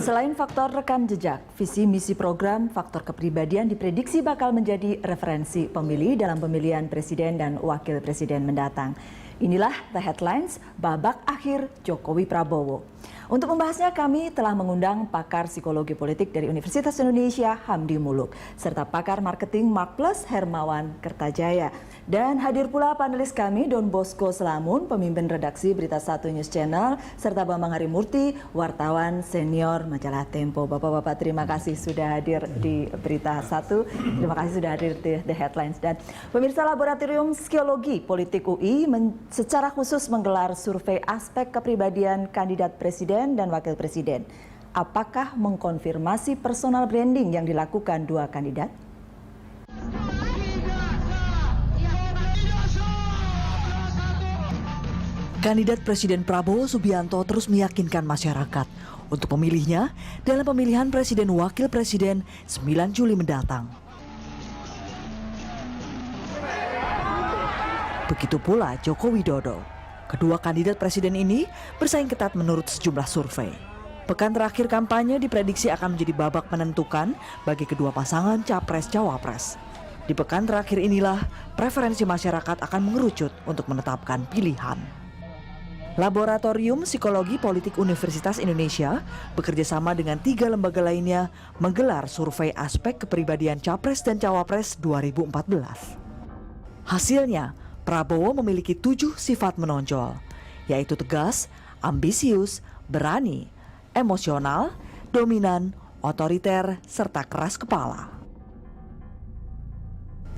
Selain faktor rekam jejak, visi misi program faktor kepribadian diprediksi bakal menjadi referensi pemilih dalam pemilihan presiden dan wakil presiden mendatang. Inilah The Headlines babak akhir Jokowi Prabowo. Untuk membahasnya kami telah mengundang pakar psikologi politik dari Universitas Indonesia Hamdi Muluk serta pakar marketing Mark Plus Hermawan Kertajaya. Dan hadir pula panelis kami Don Bosco Selamun, pemimpin redaksi Berita 1 News Channel, serta Bambang Harimurti, wartawan senior majalah Tempo. Bapak-bapak terima kasih sudah hadir di Berita 1, terima kasih sudah hadir di The Headlines. Dan pemirsa Laboratorium Psikologi Politik UI secara khusus menggelar survei aspek kepribadian kandidat presiden dan wakil presiden. Apakah mengkonfirmasi personal branding yang dilakukan dua kandidat? Kandidat Presiden Prabowo Subianto terus meyakinkan masyarakat untuk memilihnya dalam pemilihan Presiden Wakil Presiden 9 Juli mendatang. Begitu pula Joko Widodo. Kedua kandidat presiden ini bersaing ketat menurut sejumlah survei. Pekan terakhir kampanye diprediksi akan menjadi babak menentukan bagi kedua pasangan Capres-Cawapres. Di pekan terakhir inilah preferensi masyarakat akan mengerucut untuk menetapkan pilihan. Laboratorium Psikologi Politik Universitas Indonesia bekerja sama dengan 3 lembaga lainnya menggelar survei aspek kepribadian Capres dan Cawapres 2014. Hasilnya, Prabowo memiliki 7 sifat menonjol, yaitu tegas, ambisius, berani, emosional, dominan, otoriter, serta keras kepala.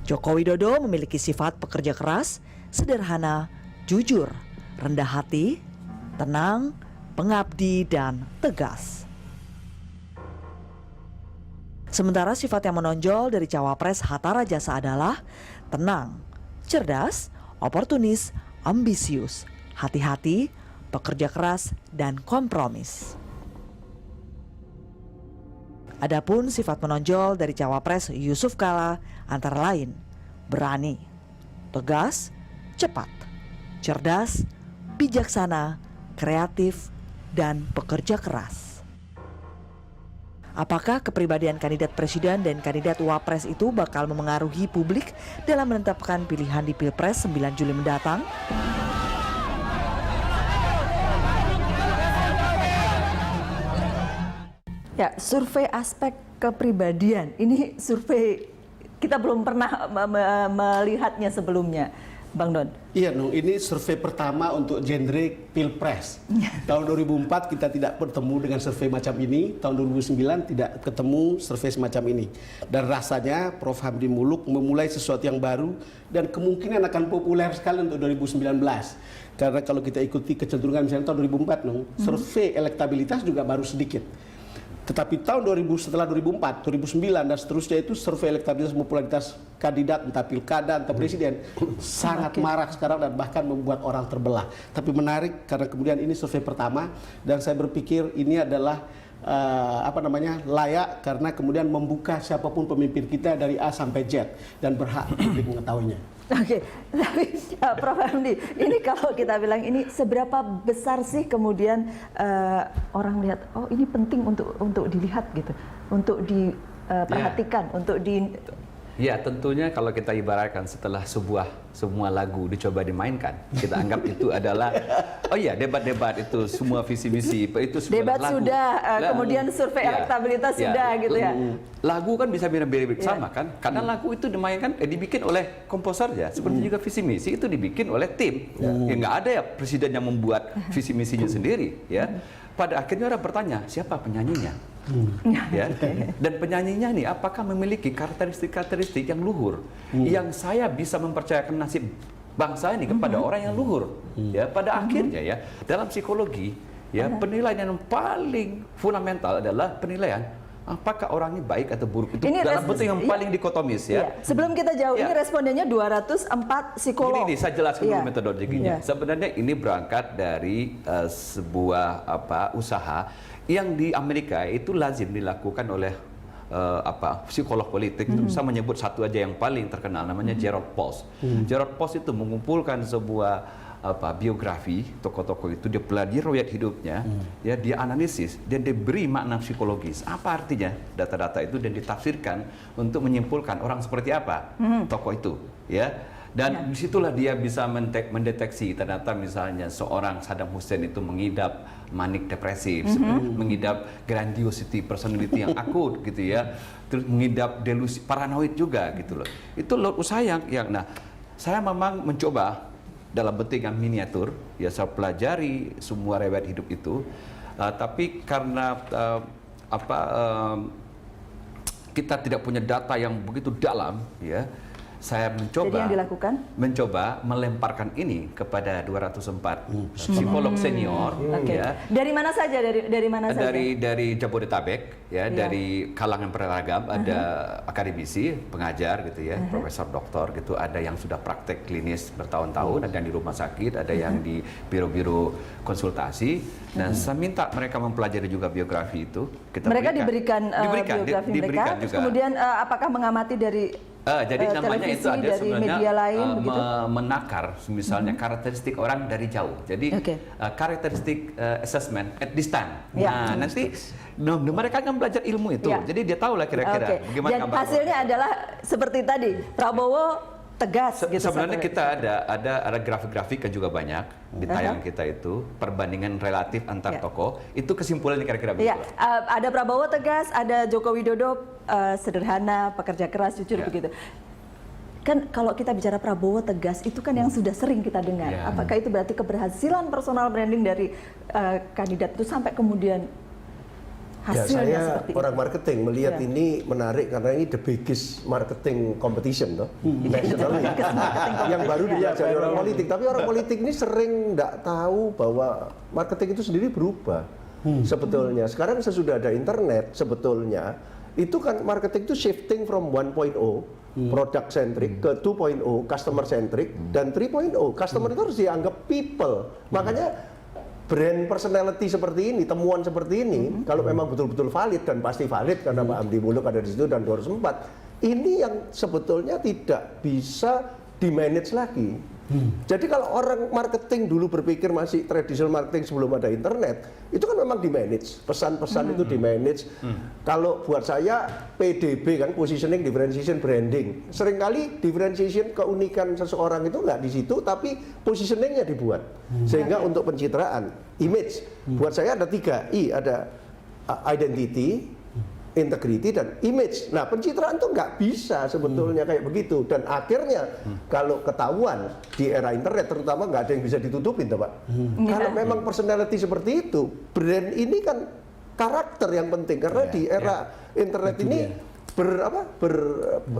Joko Widodo memiliki sifat pekerja keras, sederhana, jujur, rendah hati, tenang, pengabdi, dan tegas. Sementara sifat yang menonjol dari Cawapres Hatta Rajasa adalah tenang, cerdas, oportunis, ambisius, hati-hati, pekerja keras, dan kompromis. Adapun sifat menonjol dari Cawapres Yusuf Kala antara lain berani, tegas, cepat, cerdas, bijaksana, kreatif, dan pekerja keras. Apakah kepribadian kandidat presiden dan kandidat wapres itu bakal memengaruhi publik dalam menetapkan pilihan di Pilpres 9 Juli mendatang? Ya, survei aspek kepribadian. Ini survei kita belum pernah melihatnya sebelumnya. Bang Don. Iya, Nung, ini survei pertama untuk genre Pilpres. Tahun 2004 kita tidak bertemu dengan survei macam ini, tahun 2009 tidak ketemu survei semacam ini. Dan rasanya Prof. Hamdi Muluk memulai sesuatu yang baru dan kemungkinan akan populer sekali untuk 2019. Karena kalau kita ikuti kecenderungan misalnya tahun 2004, Nung, survei elektabilitas juga baru sedikit. Tetapi tahun 2000 setelah 2004, 2009 dan seterusnya itu survei elektabilitas popularitas kandidat entah pilkada entah presiden sangat marak sekarang dan bahkan membuat orang terbelah. Tapi menarik karena kemudian ini survei pertama dan saya berpikir ini adalah layak karena kemudian membuka siapapun pemimpin kita dari A sampai Z dan berhak publik mengetahuinya. Oke, tapi Prof. Hamdi, ini kalau kita bilang ini seberapa besar sih kemudian orang lihat, oh ini penting untuk dilihat gitu, untuk diperhatikan, untuk di... Ya, tentunya kalau kita ibaratkan setelah semua lagu dicoba dimainkan, kita anggap itu adalah, oh iya, debat-debat itu semua visi misi itu semua debat lagu. Sudah, kemudian survei elektabilitas sudah gitu ya. Lagu kan bisa mirip-mirip sama kan, karena lagu itu dimainkan, dibikin oleh komposernya, seperti juga visi misi itu dibikin oleh tim. Ya nggak ada ya presiden yang membuat visi misinya sendiri, ya. Pada akhirnya orang bertanya, siapa penyanyinya? Ya. Dan penyanyinya nih apakah memiliki karakteristik-karakteristik yang luhur yang saya bisa mempercayakan nasib bangsa ini kepada orang yang luhur. Ya, pada akhirnya ya dalam psikologi ya penilaian yang paling fundamental adalah penilaian apakah orang ini baik atau buruk itu ini dalam bentuk yang paling dikotomis ya. Sebelum kita jauh ini respondennya 204 psikolog. Ini saya jelaskan dulu metodologinya. Sebenarnya ini berangkat dari sebuah usaha yang di Amerika itu lazim dilakukan oleh psikolog politik. Itu bisa menyebut satu aja yang paling terkenal namanya Gerald Post. Gerald Post itu mengumpulkan sebuah biografi tokoh-tokoh itu, dia pelajari riwayat hidupnya, ya dia analisis dan dia beri makna psikologis. Apa artinya data-data itu dan ditafsirkan untuk menyimpulkan orang seperti apa tokoh itu, ya. Dan disitulah dia bisa mendeteksi ternyata misalnya seorang Saddam Hussein itu mengidap manik depresif, mengidap grandiosity personality yang akut gitu ya, terus mengidap delusi paranoid juga gitu loh. Itu usaha yang nah saya memang mencoba dalam bentuk yang miniatur, ya saya pelajari semua riwayat hidup itu, tapi karena kita tidak punya data yang begitu dalam, ya. Saya mencoba melemparkan ini kepada 204 psikolog senior, ya. Dari mana saja? Dari mana saja? Dari Jabodetabek, ya, dari kalangan beragam, ada akademisi, pengajar gitu ya, profesor, doktor gitu, ada yang sudah praktek klinis bertahun-tahun, ada yang di rumah sakit, ada yang di biro-biro konsultasi. Dan saya minta mereka mempelajari juga biografi itu. Mereka diberikan biografi mereka. Juga. Kemudian apakah mengamati dari jadi namanya itu ada dari sebenarnya media lain, menakar misalnya karakteristik orang dari jauh. Jadi karakteristik assessment at distance. Nah, nanti mereka akan belajar ilmu itu. Jadi dia tahu lah kira-kira bagaimana dan hasilnya adalah seperti tadi, Prabowo tegas gitu. Sebenarnya kita ada grafik-grafik yang juga banyak di tayangan kita itu, perbandingan relatif antar tokoh. Itu kesimpulannya kira-kira begitu. Ada Prabowo tegas, ada Joko Widodo sederhana, pekerja keras, jujur begitu. Kan kalau kita bicara Prabowo tegas itu kan yang sudah sering kita dengar. Apakah itu berarti keberhasilan personal branding dari kandidat itu sampai kemudian hasilnya saya orang marketing melihat ini menarik karena ini the biggest marketing competition nasional yang baru dipelajari orang politik. Tapi orang politik ini sering tidak tahu bahwa marketing itu sendiri berubah sebetulnya. Sekarang sesudah ada internet sebetulnya itu kan marketing itu shifting from 1.0 product centric ke 2.0 customer centric dan 3.0 customer itu harus dianggap people. Makanya brand personality seperti ini, temuan seperti ini, kalau memang betul-betul valid dan pasti valid karena Pak Hamdi Muluk ada di situ dan 204, ini yang sebetulnya tidak bisa di-manage lagi. Jadi kalau orang marketing dulu berpikir masih traditional marketing sebelum ada internet, itu kan memang di-manage, pesan-pesan itu di-manage. Kalau buat saya PDB kan, positioning, differentiation, branding, seringkali differentiation, keunikan seseorang itu nggak di situ, tapi positioningnya dibuat. Sehingga untuk pencitraan, image, buat saya ada 3 I, ada identity, integrity dan image. Nah, pencitraan tuh nggak bisa sebetulnya kayak begitu. Dan akhirnya kalau ketahuan di era internet terutama nggak ada yang bisa ditutupin, Pak. Kalau memang personality seperti itu, brand ini kan karakter yang penting karena di era internet ini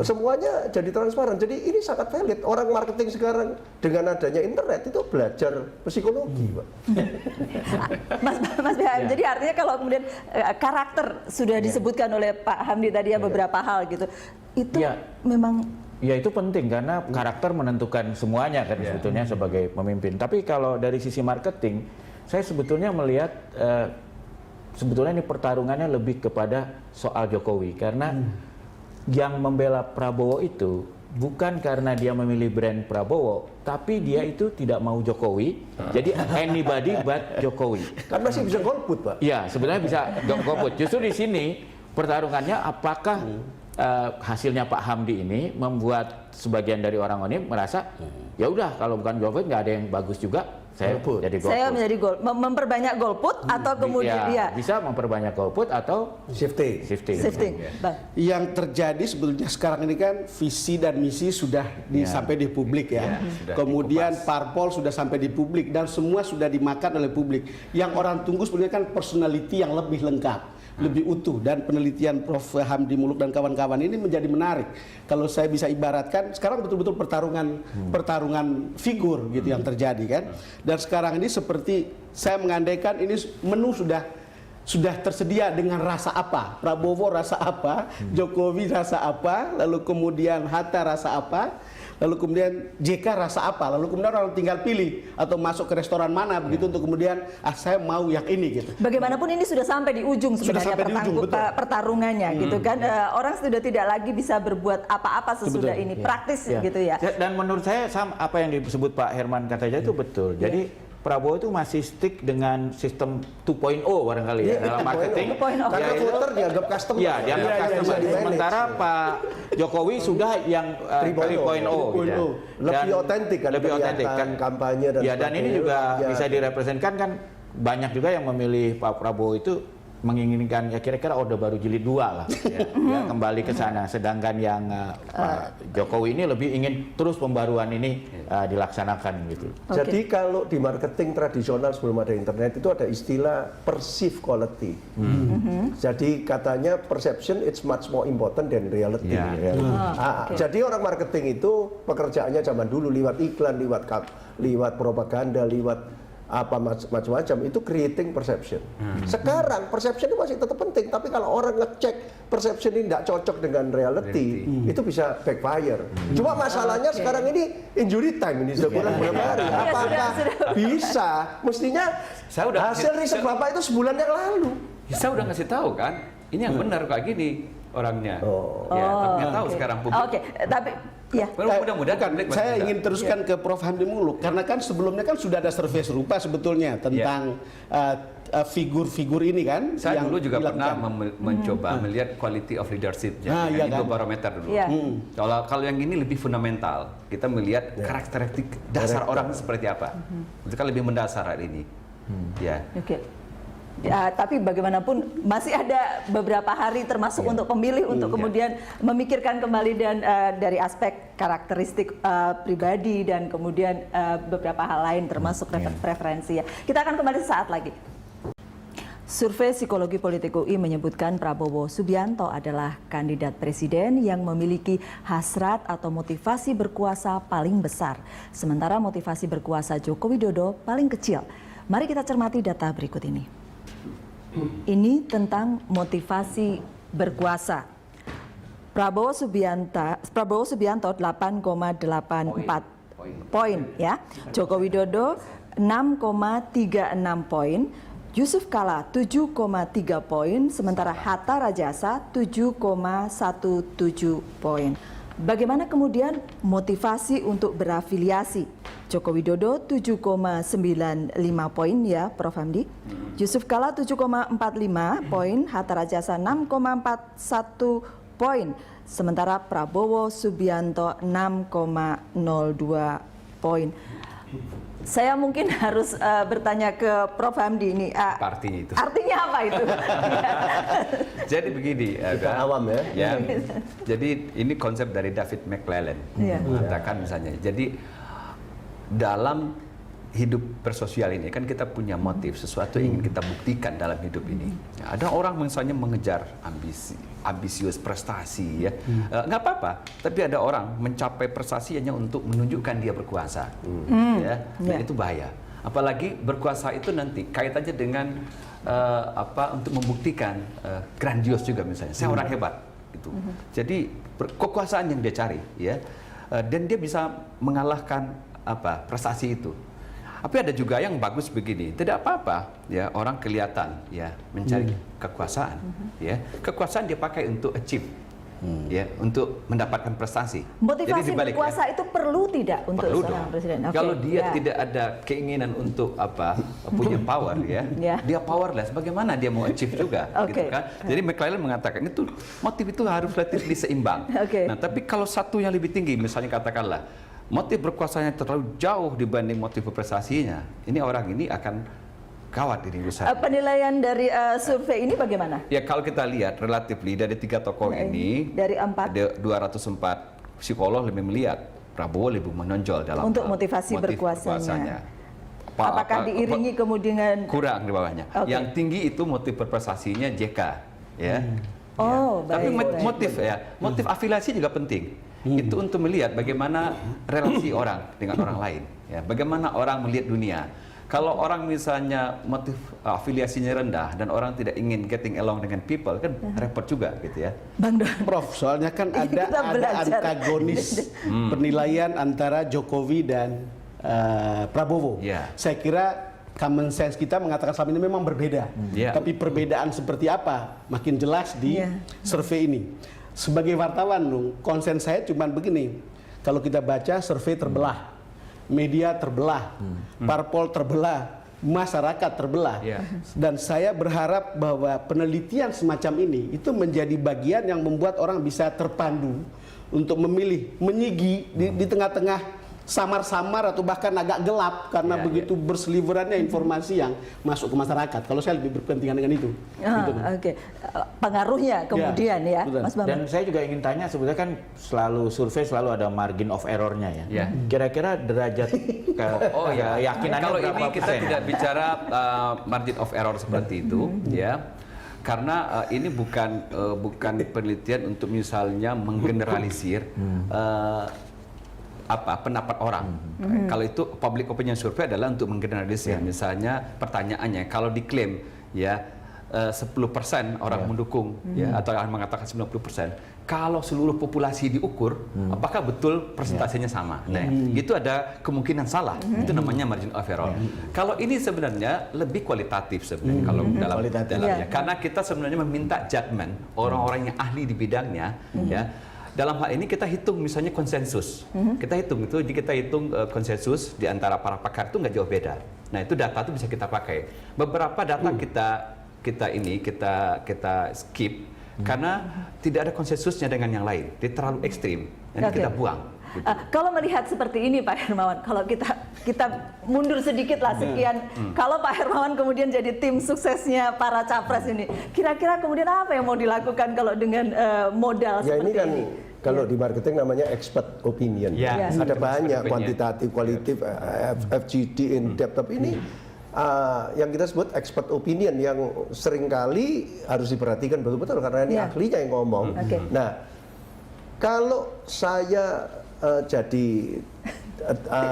semuanya jadi transparan. Jadi ini sangat valid. Orang marketing sekarang dengan adanya internet itu belajar psikologi, Pak. Mas BHM, jadi artinya kalau kemudian karakter sudah disebutkan oleh Pak Hamdi tadi beberapa hal gitu, itu memang itu penting karena karakter menentukan semuanya kan sebetulnya sebagai pemimpin. Tapi kalau dari sisi marketing, saya sebetulnya melihat sebetulnya ini pertarungannya lebih kepada soal Jokowi karena yang membela Prabowo itu bukan karena dia memilih brand Prabowo, tapi dia itu tidak mau Jokowi. Jadi anybody but Jokowi. Kan masih bisa golput, Pak. Iya, sebenarnya bisa golput. Justru di sini pertarungannya apakah hasilnya Pak Hamdi ini membuat sebagian dari orang ini merasa ya udah kalau bukan golput nggak ada yang bagus juga. Saya jadi golput. Saya menjadi memperbanyak golput atau kemudian bisa memperbanyak golput atau shifting. Yang terjadi sebetulnya sekarang ini kan visi dan misi sudah sampai di publik ya. Kemudian parpol sudah sampai di publik dan semua sudah dimakan oleh publik. Yang orang tunggu sebenarnya kan personality yang lebih lengkap, lebih utuh, dan penelitian Prof. Hamdi Muluk dan kawan-kawan ini menjadi menarik. Kalau saya bisa ibaratkan sekarang betul-betul pertarungan figur gitu yang terjadi kan. Dan sekarang ini seperti saya mengandaikan ini menu sudah tersedia dengan rasa apa, Prabowo rasa apa, Jokowi rasa apa, lalu kemudian Hatta rasa apa, lalu kemudian JK rasa apa, lalu kemudian orang tinggal pilih atau masuk ke restoran mana begitu untuk kemudian saya mau yang ini gitu. Bagaimanapun ini sudah sampai di ujung sebenarnya sampai di ujung, betul. pertarungannya gitu kan. Orang sudah tidak lagi bisa berbuat apa-apa sesudah ini, praktis gitu ya. Dan menurut saya apa yang disebut Pak Herman katanya itu betul. Jadi Prabowo itu masih stick dengan sistem 2.0 barangkali ya dalam marketing. 2.0. Karena voter dianggap customer. Iya, dianggap customer. Sementara Pak Jokowi sudah yang 3.0 gitu. Lebih otentik kan, lebih otentik kan kampanye dan ya, dan ini juga bisa direpresentkan kan banyak juga yang memilih Pak Prabowo itu menginginkan ya kira-kira Orde Baru Jilid 2 lah ya, kembali ke sana, sedangkan yang Pak Jokowi ini lebih ingin terus pembaruan ini dilaksanakan gitu. Jadi kalau di marketing tradisional sebelum ada internet itu ada istilah perceived quality. Jadi katanya perception it's much more important than reality. Jadi orang marketing itu pekerjaannya zaman dulu lewat iklan, lewat propaganda, lewat apa macam-macam itu creating perception. Sekarang perception itu masih tetap penting, tapi kalau orang ngecek perception ini tidak cocok dengan reality, itu bisa backfire. Cuma masalahnya sekarang ini injury time ini sudah kurang berapa hari. Apakah bisa? Mestinya hasil riset Bapak itu sebulan yang lalu. Saya udah ngasih tahu kan, ini yang benar kayak gini orangnya. Ya, tapi nggak tahu sekarang publik. Tapi ya. Mudah-mudahan Saya ingin teruskan ke Prof. Hamdi Muluk karena kan sebelumnya kan sudah ada survei serupa sebetulnya tentang figur-figur ini kan. Saya yang dulu juga dilakukan. pernah mencoba melihat quality of leadership, iya itu kan? barometer dulu. Kalau yang ini lebih fundamental, kita melihat karakteristik dasar orang seperti apa. Itu kan lebih mendasar hari ini. Ya, tapi bagaimanapun masih ada beberapa hari termasuk untuk pemilih untuk kemudian memikirkan kembali dan dari aspek karakteristik pribadi dan kemudian beberapa hal lain termasuk preferensi ya. Kita akan kembali sesaat lagi. Survei Psikologi Politik UI menyebutkan Prabowo Subianto adalah kandidat presiden yang memiliki hasrat atau motivasi berkuasa paling besar. Sementara motivasi berkuasa Joko Widodo paling kecil. Mari kita cermati data berikut ini. Ini tentang motivasi berkuasa. Prabowo Subianto 8,84 poin ya. Joko Widodo 6,36 poin. Yusuf Kala 7,3 poin, sementara Hatta Rajasa 7,17 poin. Bagaimana kemudian motivasi untuk berafiliasi? Joko Widodo 7,95 poin ya Prof. Hamdi. Yusuf Kala 7,45 poin, Hatta Rajasa 6,41 poin. Sementara Prabowo Subianto 6,02 poin. Saya mungkin harus bertanya ke Prof. Hamdi ini. Artinya itu. Artinya apa itu? Jadi begini, awam ya. Jadi ini konsep dari David McClellan mengatakan misalnya. Jadi dalam hidup bersosial ini kan kita punya motif, sesuatu yang ingin kita buktikan dalam hidup ini. Ya, ada orang misalnya mengejar ambisius prestasi ya, nggak apa-apa. Tapi ada orang mencapai prestasi hanya untuk menunjukkan dia berkuasa, dan itu bahaya. Apalagi berkuasa itu nanti kaitannya dengan untuk membuktikan grandios juga misalnya. Saya orang hebat, gitu. Jadi kekuasaan yang dia cari, ya, dan dia bisa mengalahkan prestasi itu. Tapi ada juga yang bagus begini, tidak apa-apa ya orang kelihatan ya mencari kekuasaan, ya kekuasaan dia pakai untuk achieve, ya untuk mendapatkan prestasi. Motivasi berkuasa itu perlu tidak untuk seorang presiden? Kalau dia tidak ada keinginan untuk punya power ya, dia powerless. Bagaimana dia mau achieve juga, gitu kan? Jadi McClellan mengatakan itu motif itu harus relatif seimbang. Nah, tapi kalau satu yang lebih tinggi, misalnya katakanlah motif berkuasanya terlalu jauh dibanding motif prestasinya, ini orang ini akan gawat ini urusannya. Penilaian dari survei ini bagaimana? Ya kalau kita lihat relatif dari tiga tokoh ini, dari ada 204 psikolog lebih melihat Prabowo lebih menonjol dalam untuk motivasi berkuasanya. Apakah diiringi kemudian kurang di bawahnya? Yang tinggi itu motif berprestasinya JK, ya. Tapi motif afiliasi juga penting. Itu untuk melihat bagaimana relasi orang dengan orang lain, ya. Bagaimana orang melihat dunia. Kalau orang misalnya motif afiliasinya rendah dan orang tidak ingin getting along dengan people, kan repot juga gitu ya. Bang Don. Prof, soalnya kan Kita ada belajar. antagonis penilaian antara Jokowi dan Prabowo. Ya. Saya kira common sense kita mengatakan selama ini memang berbeda. Ya. Tapi perbedaan seperti apa makin jelas di Ya. survei ini. Sebagai wartawan, Nung, konsen saya cuma begini. Kalau kita baca survei terbelah, media terbelah, parpol terbelah, masyarakat terbelah. Ya. Dan saya berharap bahwa penelitian semacam ini itu menjadi bagian yang membuat orang bisa terpandu untuk memilih, menyigi di tengah-tengah samar-samar atau bahkan agak gelap karena begitu berseliwerannya informasi yang masuk ke masyarakat. Kalau saya lebih berkepentingan dengan itu. Gitu. Oke. Pengaruhnya kemudian ya, betul. Mas Bambang. Dan saya juga ingin tanya, sebetulnya kan selalu survei selalu ada margin of error-nya ya. Ya. Kira-kira derajat keyakinannya Kalau berapa ini kita persen? tidak bicara margin of error seperti itu, ya. Karena ini bukan penelitian untuk misalnya menggeneralisir pendapat orang. Kalau itu public opinion survey adalah untuk menggeneralisir. Misalnya pertanyaannya, kalau diklaim ya 10% orang mendukung ya atau yang mengatakan 90%. Kalau seluruh populasi diukur, apakah betul persentasenya sama? Nah, itu ada kemungkinan salah. Itu namanya margin of error. Kalau ini sebenarnya lebih kualitatif sebenarnya kalau dalamnya. Karena kita sebenarnya meminta judgement orang-orang yang ahli di bidangnya, ya. Dalam hal ini kita hitung misalnya konsensus. Kita hitung konsensus di antara para pakar itu nggak jauh beda. Nah, itu data itu bisa kita pakai. Beberapa data kita skip karena tidak ada konsensusnya dengan yang lain. Dia terlalu ekstrim. Dan kita buang. Gitu. Kalau melihat seperti ini Pak Hermawan, kalau kita mundur sedikit lah sekian, kalau Pak Hermawan kemudian jadi tim suksesnya para capres ini, kira-kira kemudian apa yang mau dilakukan kalau dengan modal Ya seperti ini kan ini? kalau di marketing namanya expert opinion. Ya. Ada banyak Opinion. kuantitatif, kualitatif, FGD, in depth. Tapi ini yang kita sebut expert opinion yang seringkali harus diperhatikan betul-betul karena ini ahlinya yang ngomong. Nah, kalau saya jadi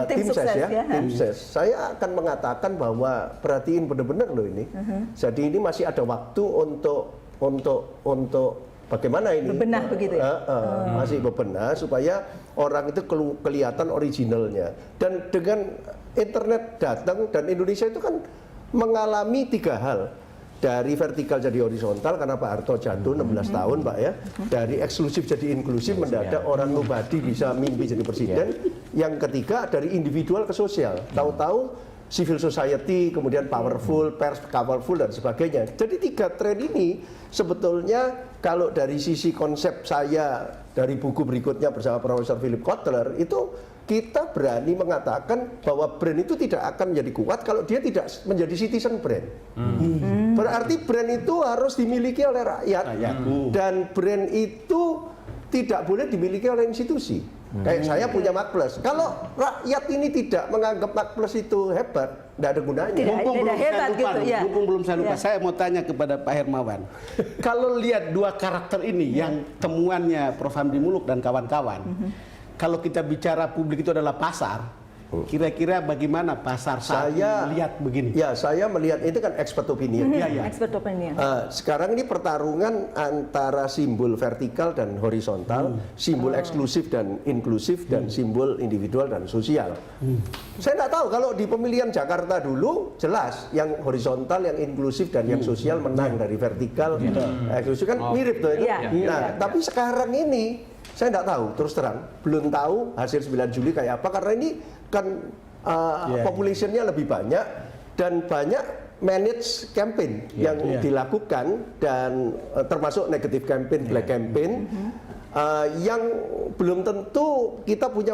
tim ses tim ses, saya akan mengatakan bahwa perhatiin benar-benar loh ini. Jadi ini masih ada waktu untuk bagaimana ini bebenah begitu ya? Masih bebenah supaya orang itu kelihatan originalnya. Dan dengan internet datang dan Indonesia itu kan mengalami 3 hal. Dari vertikal jadi horizontal karena Pak Harto jatuh 16 tahun Pak ya. Dari eksklusif jadi inklusif mendadak orang nobody bisa mimpi jadi presiden. Yang ketiga dari individual ke sosial. Tahu-tahu civil society, kemudian powerful, pers powerful dan sebagainya. Jadi 3 tren ini sebetulnya kalau dari sisi konsep saya dari buku berikutnya bersama Profesor Philip Kotler itu kita berani mengatakan bahwa brand itu tidak akan menjadi kuat kalau dia tidak menjadi citizen brand. Berarti brand itu harus dimiliki oleh rakyat. Dan brand itu tidak boleh dimiliki oleh institusi. Kayak saya punya Magplus. Kalau rakyat ini tidak menganggap Magplus itu hebat, tidak ada gunanya. Mumpung belum saya lupa, saya mau tanya kepada Pak Hermawan. Kalau lihat 2 karakter ini yang temuannya Prof. Hamdi Muluk dan kawan-kawan, kalau kita bicara publik itu adalah pasar, kira-kira bagaimana pasar saat melihat begini? Ya, saya melihat itu kan expert opinion. Expert opinion. Sekarang ini pertarungan antara simbol vertikal dan horizontal, simbol eksklusif dan inklusif, dan simbol individual dan sosial. Saya nggak tahu kalau di pemilihan Jakarta dulu jelas yang horizontal, yang inklusif dan yang sosial menang dari vertikal. Eksklusif kan mirip tuh itu. Nah, tapi sekarang ini saya nggak tahu, terus terang belum tahu hasil 9 Juli kayak apa karena ini kan populationnya lebih banyak dan banyak manage campaign yang dilakukan dan termasuk negative campaign, black campaign yang belum tentu kita punya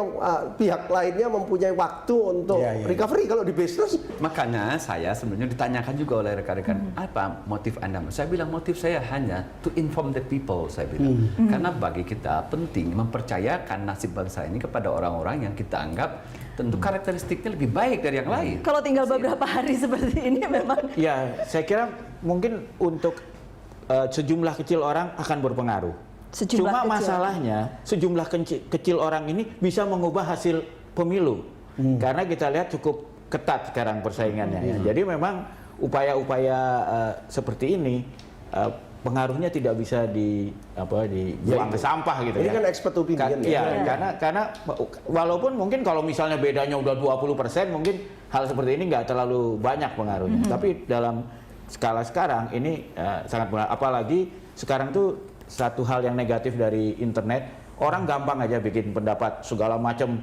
pihak lainnya mempunyai waktu untuk recovery kalau di bisnis. Makanya saya sebenarnya ditanyakan juga oleh rekan-rekan apa motif Anda? Saya bilang motif saya hanya to inform the people, saya bilang. Karena bagi kita penting mempercayakan nasib bangsa ini kepada orang-orang yang kita anggap tentu karakteristiknya lebih baik dari yang lain. Kalau tinggal beberapa hari seperti ini memang. Ya, saya kira mungkin untuk sejumlah kecil orang akan berpengaruh. Cuma masalahnya sejumlah kecil orang ini bisa mengubah hasil pemilu. Karena kita lihat cukup ketat sekarang persaingannya ya. Jadi memang upaya-upaya seperti ini pengaruhnya tidak bisa dibuang ke sampah gitu Ini ya. kan expert opinion Karena walaupun mungkin kalau misalnya bedanya udah 20% mungkin hal seperti ini nggak terlalu banyak pengaruhnya. Tapi dalam skala sekarang ini sangat benar. Apalagi sekarang tuh satu hal yang negatif dari internet, orang gampang aja bikin pendapat segala macam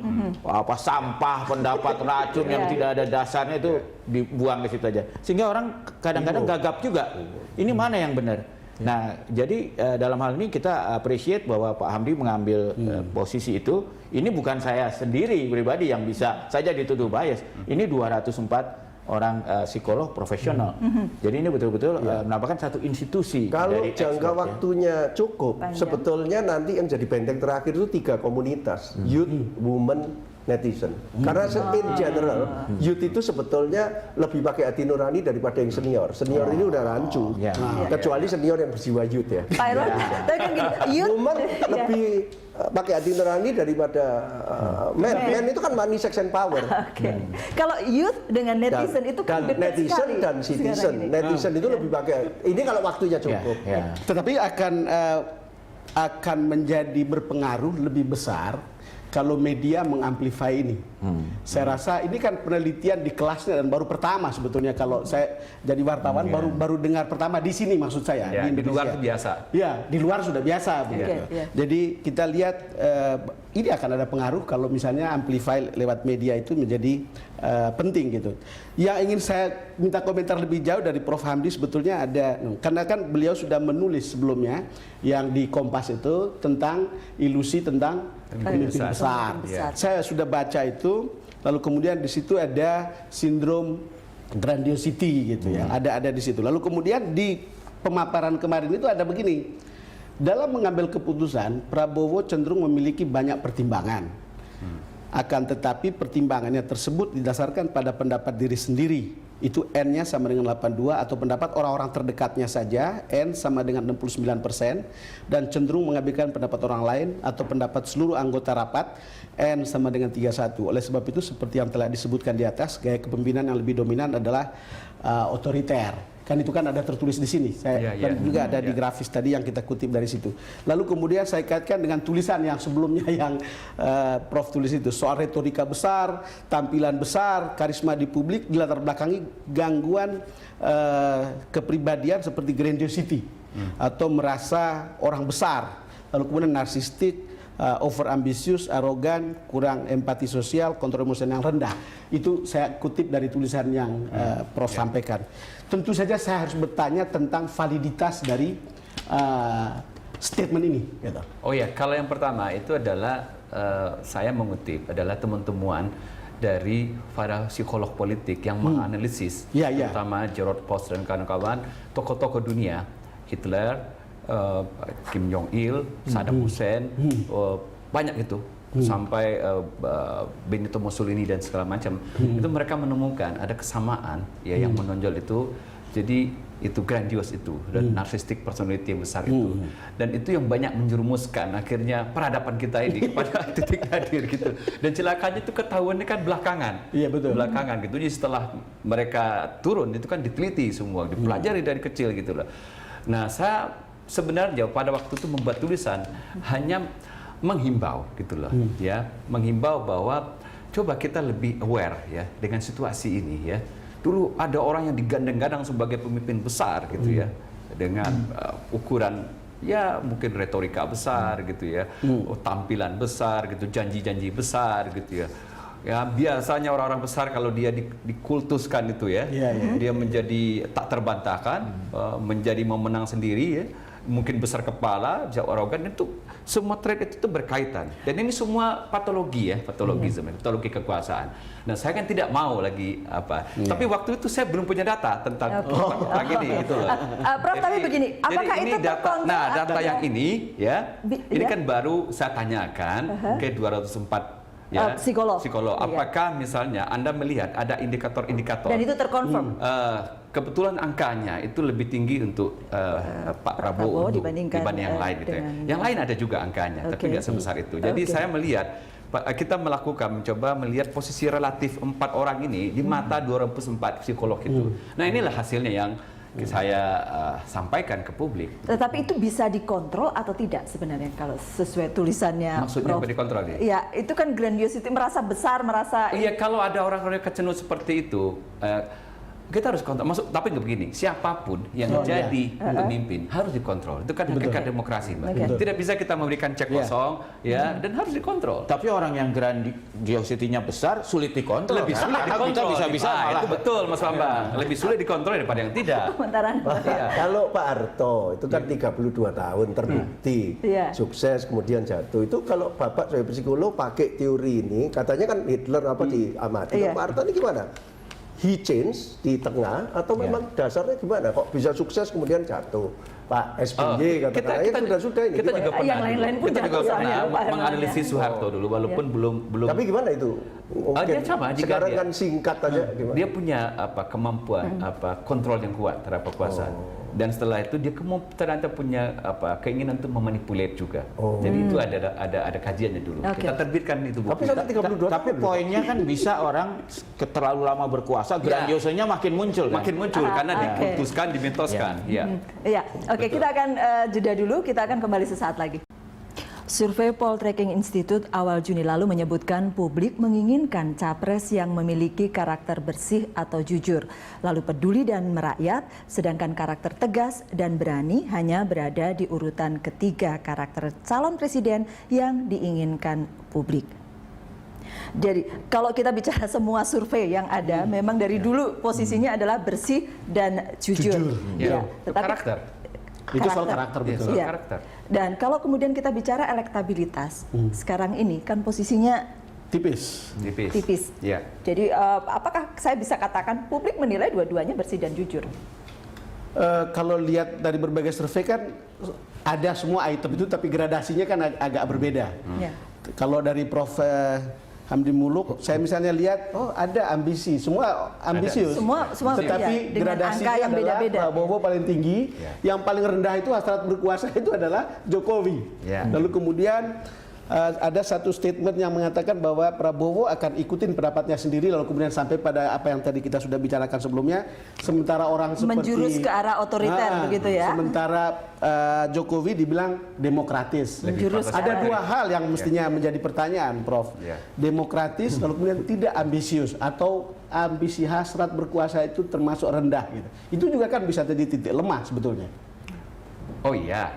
sampah, pendapat racun yang tidak ada dasarnya itu dibuang ke situ aja. Sehingga orang kadang-kadang gagap juga. Ini mana yang benar? Nah, jadi dalam hal ini kita appreciate bahwa Pak Hamdi mengambil posisi itu. Ini bukan saya sendiri pribadi yang bisa saja dituduh bias. Ini 204 orang psikolog profesional. Jadi ini betul-betul menampakkan satu institusi. Kalau dari jangka expert, waktunya cukup, sebetulnya nanti yang jadi benteng terakhir itu 3 komunitas, youth, women, netizen. Karena in general, youth itu sebetulnya lebih pakai hati nurani daripada yang senior. Senior ini udah rancu, kecuali senior yang berjiwa youth ya. Pak Irwan, tapi kan gini, youth Women lebih pakai hati nurani daripada men. Men itu kan money, sex and power. Kalau youth dengan netizen itu kan dekat netizen sekali dan citizen. sekarang ini. Netizen itu lebih pakai. Ini kalau waktunya cukup. Tetapi akan menjadi berpengaruh lebih besar kalau media mengamplify ini. Saya rasa ini kan penelitian di kelasnya dan baru pertama sebetulnya kalau saya jadi wartawan baru dengar pertama di sini maksud saya di luar itu biasa. Ya, di luar sudah biasa begitu. Jadi kita lihat ini akan ada pengaruh kalau misalnya amplify lewat media itu menjadi penting gitu. Yang ingin saya minta komentar lebih jauh dari Prof Hamdi sebetulnya ada, karena kan beliau sudah menulis sebelumnya yang di Kompas itu tentang ilusi tentang pemimpin besar. Saya sudah baca itu, lalu kemudian di situ ada sindrom grandiosity gitu ya, ada di situ. Lalu kemudian di pemaparan kemarin itu ada begini, dalam mengambil keputusan Prabowo cenderung memiliki banyak pertimbangan. Akan tetapi pertimbangannya tersebut didasarkan pada pendapat diri sendiri. Itu N-nya sama dengan 82 atau pendapat orang-orang terdekatnya saja, N sama dengan 69%, dan cenderung mengabaikan pendapat orang lain atau pendapat seluruh anggota rapat, N sama dengan 31. Oleh sebab itu seperti yang telah disebutkan di atas, gaya kepemimpinan yang lebih dominan adalah otoriter. Kan itu kan ada tertulis di sini. Dan juga ada di grafis tadi yang kita kutip dari situ. Lalu kemudian saya kaitkan dengan tulisan yang sebelumnya yang Prof tulis itu soal retorika besar, tampilan besar, karisma di publik dilatar belakangi gangguan kepribadian seperti grandiosity atau merasa orang besar. Lalu kemudian narsistik, over ambisius, arogan, kurang empati sosial, kontrol emosi yang rendah. Itu saya kutip dari tulisan yang Prof sampaikan. Tentu saja saya harus bertanya tentang validitas dari statement ini. Gitu. Oh ya, kalau yang pertama itu adalah saya mengutip adalah teman-teman dari para psikolog politik yang menganalisis, terutama Gerard Post dan kawan-kawan, tokoh-tokoh dunia, Hitler, Kim Jong Il, Saddam Hussein, banyak itu, sampai Benito Mussolini dan segala macam. Itu mereka menemukan ada kesamaan ya yang menonjol itu. Jadi itu grandios itu dan narsistik personality yang besar itu. Dan itu yang banyak menjerumuskan akhirnya peradaban kita ini kepada titik nadir gitu. Dan celakanya itu ketahuannya kan belakangan. Iya betul. Belakangan gitu. Jadi setelah mereka turun itu kan diteliti semua, dipelajari dari kecil gitu loh. Nah, saya sebenarnya pada waktu itu membuat tulisan hanya menghimbau gitu loh, ya, menghimbau bahwa coba kita lebih aware ya dengan situasi ini ya. Dulu ada orang yang digandeng-gandeng sebagai pemimpin besar gitu ya, dengan ukuran ya mungkin retorika besar gitu ya, tampilan besar gitu, janji-janji besar gitu ya. Ya biasanya orang-orang besar kalau dia dikultuskan itu ya, dia menjadi tak terbantahkan, menjadi memenang sendiri ya, mungkin besar kepala, jauh arogan, itu semua trait itu berkaitan. Dan ini semua patologi ya, patologi kekuasaan. Nah saya kan tidak mau lagi apa. Tapi waktu itu saya belum punya data tentang ini gitu loh. Prof, tapi begini, apakah ini itu data? Nah data yang ini ya, ini kan baru saya tanyakan ke 204 ya, psikolog. Apakah misalnya Anda melihat ada indikator-indikator? Dan itu terkonfirm. Kebetulan angkanya itu lebih tinggi untuk Pak Prabowo dibanding yang lain gitu ya. Yang lain ada juga angkanya, tapi nggak sebesar itu. Jadi saya melihat kita mencoba melihat posisi relatif 4 orang ini di mata 204 psikolog itu. Nah inilah hasilnya yang saya sampaikan ke publik. Tetapi itu bisa dikontrol atau tidak sebenarnya kalau sesuai tulisannya Maksudnya Prof? apa dikontrol ya? Iya, itu kan grandiosity, merasa besar, merasa... Iya, kalau ada orang-orang kecenut seperti itu, kita harus kontrol. Tapi nggak begini, siapapun yang jadi pemimpin harus dikontrol. Itu kan hakikat demokrasi, Mbak. Tidak bisa kita memberikan cek kosong, ya, dan harus dikontrol. Tapi orang yang grandiosity-nya besar sulit dikontrol. Lebih sulit Karena dikontrol. kita bisa-bisa malah. Itu betul, Mas Bambang. Lebih sulit dikontrol daripada yang tidak. Komentaran. Kalau Pak Harto itu kan 32 tahun terbukti sukses kemudian jatuh. Itu kalau Bapak sebagai psikolog pakai teori ini, katanya kan Hitler diamati. Pak Harto ini gimana? He change di tengah atau memang dasarnya gimana? Kok bisa sukses kemudian jatuh? Pak SBY katakannya sudah ini. Kita juga pernah, yang lain-lain pun kita juga jatuh pernah soalnya, menganalisis Soeharto dulu, walaupun belum. Tapi gimana itu? Dia sama, sekarang kan singkat aja. Gimana? Dia punya kemampuan kontrol yang kuat terhadap kekuasaan. Dan setelah itu dia ternyata punya keinginan untuk memanipulate juga. Jadi itu ada kajiannya dulu. Kita terbitkan itu buku. Tapi sampai 32 Tapi poinnya kan bisa orang terlalu lama berkuasa, grandiosenya makin muncul kan? Makin muncul karena diputuskan, dimitoskan. Iya. Oke, kita akan jeda dulu, kita akan kembali sesaat lagi. Survei Poll Tracking Institute awal Juni lalu menyebutkan publik menginginkan capres yang memiliki karakter bersih atau jujur, lalu peduli dan merakyat, sedangkan karakter tegas dan berani hanya berada di urutan ketiga karakter calon presiden yang diinginkan publik. Jadi kalau kita bicara semua survei yang ada, memang dari dulu posisinya adalah bersih dan jujur. Ya. Tetapi Karakter. Itu soal karakter, betul. Iya. Karakter. Dan kalau kemudian kita bicara elektabilitas, sekarang ini kan posisinya Tipis. Ya. Jadi apakah saya bisa katakan publik menilai dua-duanya bersih dan jujur? Kalau lihat dari berbagai survei kan ada semua item itu, tapi gradasinya kan agak berbeda. Ya. Kalau dari Prof. Hamdi Muluk, saya misalnya lihat, ada ambisi, semua ambisius. Semua tetapi dengan gradasinya angka yang adalah beda-beda. Prabowo paling tinggi, yang paling rendah itu hasrat berkuasa itu adalah Jokowi. Lalu kemudian ada satu statement yang mengatakan bahwa Prabowo akan ikutin pendapatnya sendiri, lalu kemudian sampai pada apa yang tadi kita sudah bicarakan sebelumnya, sementara orang seperti menjurus ke arah otoriter begitu ya. Sementara Jokowi dibilang demokratis. Menjurus Ada dua hal yang mestinya menjadi pertanyaan, Prof. Demokratis, lalu kemudian tidak ambisius, atau ambisi hasrat berkuasa itu termasuk rendah gitu. Itu juga kan bisa jadi titik lemah sebetulnya. Oh iya.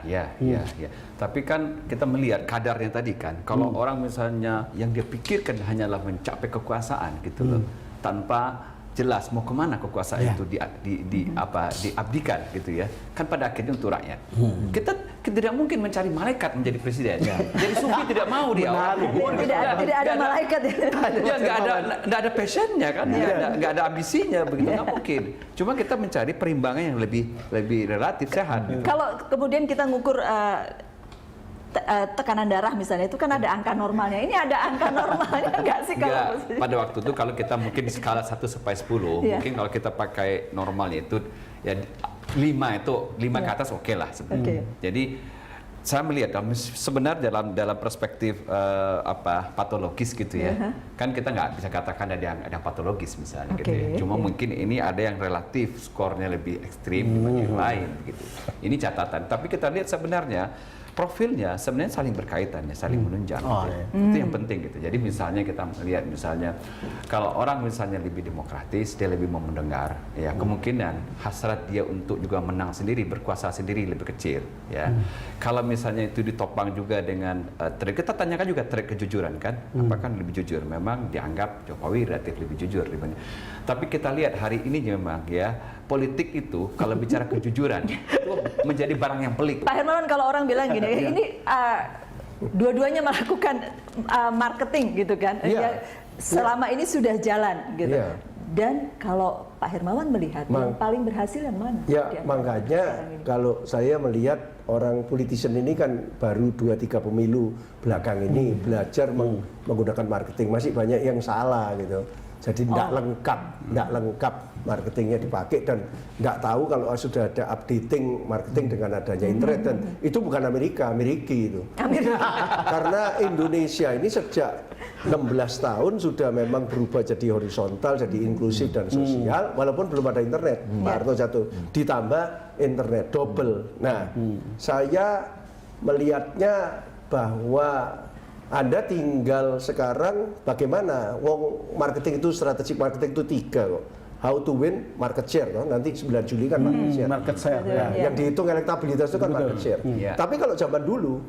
Tapi kan kita melihat kadarnya tadi kan, kalau orang misalnya yang dia pikirkan hanyalah mencapai kekuasaan gitu loh, tanpa jelas mau kemana kekuasaan itu diabdikan gitu ya, kan pada akhirnya untuk rakyat. Kita tidak mungkin mencari malaikat menjadi presiden. Jadi Sufi tidak mau dia. Tidak ada malaikat ya. Nggak ada passionnya kan, nggak ada ambisinya begitu, nggak mungkin. Cuma kita mencari perimbangan yang lebih relatif sehat. Gitu. Kalau kemudian kita ngukur tekanan darah misalnya, itu kan ada angka normalnya. Ini ada angka normalnya nggak sih kalau pada waktu itu kalau kita mungkin di skala 1 sampai 10, mungkin kalau kita pakai normalnya itu ya 5 ke atas oke lah sebenarnya. Jadi saya melihat sebenarnya dalam perspektif patologis gitu ya. Kan kita nggak bisa katakan ada yang patologis misalnya gitu ya. Cuma mungkin ini ada yang relatif skornya lebih ekstrim dibanding yang lain gitu. Ini catatan. Tapi kita lihat sebenarnya profilnya sebenarnya saling berkaitan ya, saling menunjang. Itu yang penting gitu. Jadi misalnya kita melihat misalnya kalau orang misalnya lebih demokratis, dia lebih mau mendengar, ya kemungkinan hasrat dia untuk juga menang sendiri, berkuasa sendiri lebih kecil. Ya, kalau misalnya itu ditopang juga dengan kita tanyakan juga trik kejujuran kan, apakah lebih jujur? Memang dianggap Jokowi relatif lebih jujur dibanding. Tapi kita lihat hari ini memang ya politik itu kalau bicara kejujuran itu menjadi barang yang pelik. Pak Hermawan, kalau orang bilang gini, ini dua-duanya melakukan marketing gitu kan, ya, selama ini sudah jalan gitu. Dan kalau Pak Hermawan melihat yang paling berhasil yang mana? Ya, makanya kalau saya melihat orang politician ini kan baru 2-3 pemilu belakang ini belajar menggunakan marketing, masih banyak yang salah gitu. Jadi tidak lengkap marketingnya dipakai dan tidak tahu kalau sudah ada updating marketing dengan adanya internet dan itu bukan Amerika itu. Karena Indonesia ini sejak 16 tahun sudah memang berubah jadi horizontal, jadi inklusif dan sosial, walaupun belum ada internet. Pak Harto jatuh, ditambah internet double. Nah, saya melihatnya bahwa Anda tinggal sekarang bagaimana? Wong marketing itu, strategic marketing itu 3 kok. How to win market share, no? Nanti 9 Juli kan market share. Market share. Yang dihitung elektabilitas itu kan market share. Tapi kalau zaman dulu,